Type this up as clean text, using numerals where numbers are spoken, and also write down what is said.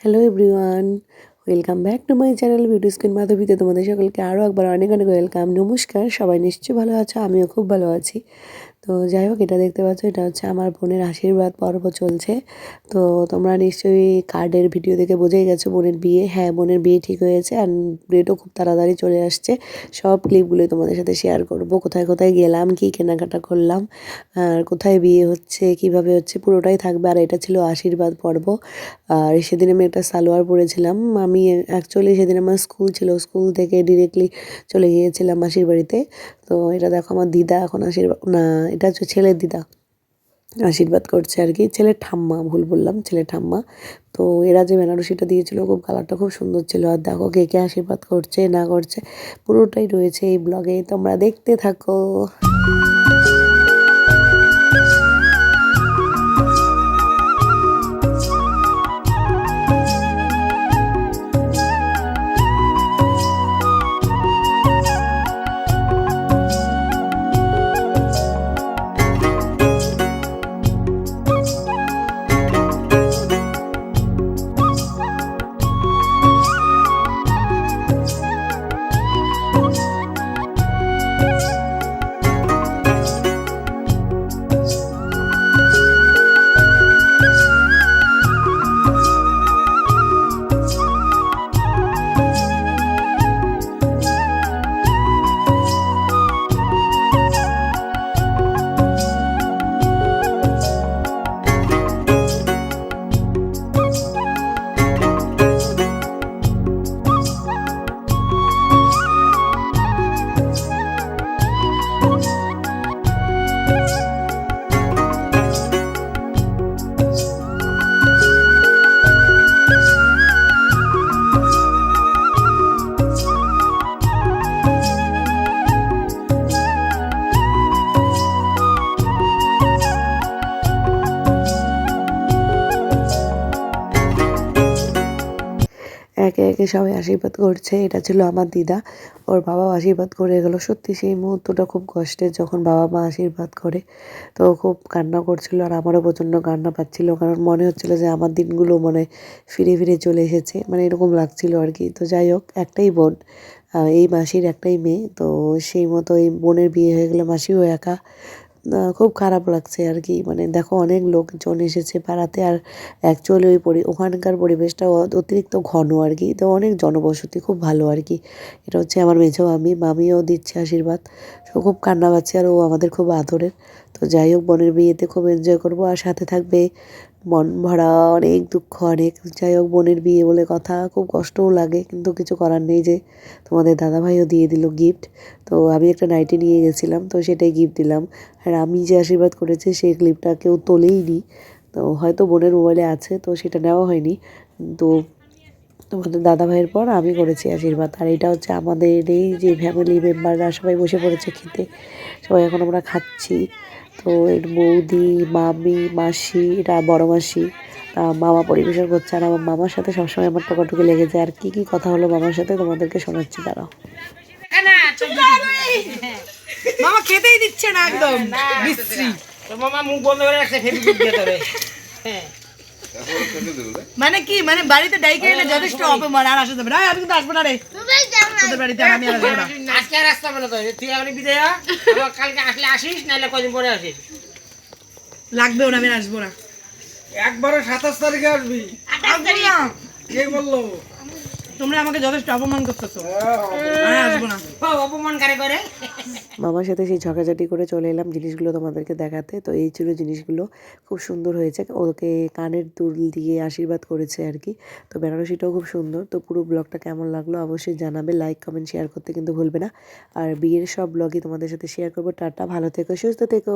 Hello everyone, welcome back to my channel beauty skin মাধবীতে তোমাদের সকলকে আরও একবার অনেক অনেক ওয়েলকাম। নমস্কার, সবাই নিশ্চয়ই ভালো আছো, আমিও খুব ভালো আছি। তো যাই হোক, এটা দেখতে পাচ্ছ, এটা হচ্ছে আমার বোনের আশীর্বাদ পর্ব চলছে। তো তোমরা নিশ্চয়ই কার্ডের ভিডিও দেখে বোঝাই গেছো বোনের বিয়ে। হ্যাঁ, বোনের বিয়ে ঠিক হয়েছে আর ডেটও খুব তাড়াতাড়ি চলে আসছে। সব ক্লিপগুলোই তোমাদের সাথে শেয়ার করব, কোথায় কোথায় গেলাম, কী কেনাকাটা করলাম, আর কোথায় বিয়ে হচ্ছে, কিভাবে হচ্ছে, পুরোটাই থাকবে। আর এটা ছিল আশীর্বাদ পর্ব। আর সেদিন আমি একটা সালোয়ার পরেছিলাম। আমি অ্যাকচুয়ালি সেদিন আমার স্কুল ছিল, স্কুল থেকে ডিরেক্টলি চলে গিয়েছিলাম মাসির বাড়িতে। তো এটা দেখো আমার দিদা এখন আশীর্বাদ, না এটা হচ্ছে ছেলের দিদা আশীর্বাদ করছে আর কি, ছেলের ঠাম্মা, ভুল বললাম, ছেলের ঠাম্মা। তো এরা যে বেনারসিটা দিয়েছিল, খুব কালারটা খুব সুন্দর ছিল। আর দেখো কে কে আশীর্বাদ করছে না করছে পুরোটাই রয়েছে এই ব্লগে, তোমরা দেখতে থাকো। একে একে সবাই আশীর্বাদ করছে। এটা ছিল আমার দিদা, ওর বাবাও আশীর্বাদ করে গেলো। সত্যি সেই মুহূর্তটা খুব কষ্টের, যখন বাবা মা আশীর্বাদ করে। তো খুব কান্না করছিল আর আমারও প্রচণ্ড কান্না পাচ্ছিল, কারণ মনে হচ্ছিল যে আমার দিনগুলো মনে ফিরে ফিরে চলে এসেছে, মানে এরকম লাগছিল আর কি। তো যাই হোক, একটাই বোন, এই মাসির একটাই মেয়ে, তো সেই মতো এই বোনের বিয়ে হয়ে গেলে মাসিও একা। খুব খারাপ লাগছে আর কি। মানে দেখো, অনেক লোকজন এসেছে পাড়াতে, আর অ্যাকচুয়ালি ওখানকার পরিবেশটা অতিরিক্ত ঘন আর কি, তো অনেক জনবসতি, খুব ভালো আর কি। এটা হচ্ছে আমার মেঝো মামিও দিচ্ছে আশীর্বাদ। তো খুব কান্না পাচ্ছে, আর ও আমাদের খুব আদরের। তো যাই হোক, বোনের বিয়েতে খুব এনজয় করবো, আর সাথে থাকবে মন ভরা অনেক দুঃখ অনেক। যাই হোক, বোনের বিয়ে বলে কথা, খুব কষ্টও লাগে, কিন্তু কিছু করার নেই। যে তোমাদের দাদাভাইও দিয়ে দিল গিফট। তো আমি একটা নাইটি নিয়ে গেছিলাম, তো সেটাই গিফট দিলাম। আর আমি যে আশীর্বাদ করেছি সেই ক্লিপটা কেউ তোলেইনি, তো হয়তো বোনের মোবাইলে আছে, তো সেটা নেওয়া হয়নি। তো তোমাদের দাদাভাইয়ের পর আমি করেছি আশীর্বাদ। আর এটা হচ্ছে আমাদের এই যে ফ্যামিলি মেম্বাররা সবাই বসে পড়েছে খেতে, সবাই এখন আমরা খাচ্ছি। তো এর বৌদি, মামি, মাসি, এটা বড় মাসি, মামা পরিবেশন করছে। আর আমার মামার সাথে সবসময় আমার টোকাটুকি লেগে যায়। আর কী কী কথা হলো মামার সাথে তোমাদেরকে শোনাচ্ছি, দাঁড়াও। মামা খেতেই দিচ্ছে না, একদম বিশ্রী। তো মামা মুখ বন্ধ করে রাখছে, ফেসবুক দিয়ে ধরে। হ্যাঁ, মানে কি, মানে বাড়িতে ডাইকে এলে যথেষ্ট অপমান, আর আসতে হবে না। আমি কিন্তু আসবো না রে তোদের বাড়িতে, আমি আর আসবো না। আজকে আর আসতে হবে না তো, তুই এখন বিদায় হ। আবার কালকে আসলে আসিস, নাহলে কদিন পরে আসিস। লাগবেও না, আমি আর আসবো না। একবারে 27 তারিখে আসবি। আসবো না। কে বললো? তোমরা আমাকে যথেষ্ট অপমান করতেছো, আমি আসবো না। অপমান কারে করে। মামার সাথে সেই ঝগড়াঝাটি করে চলে এলাম জিনিসগুলো তোমাদেরকে দেখাতে। তো এই ছিল জিনিসগুলো, খুব সুন্দর হয়েছে। ওকে কানের দুল দিয়ে আশীর্বাদ করেছে আর কি। তো বেনারসিটাও খুব সুন্দর। তো পুরো ব্লগটা কেমন লাগলো অবশ্যই জানাবে, লাইক কমেন্ট শেয়ার করতে কিন্তু ভুলবে না। আর বিয়ের সব ব্লগই তোমাদের সাথে শেয়ার করবো। টাটা, ভালো থেকো, সুস্থ থেকো।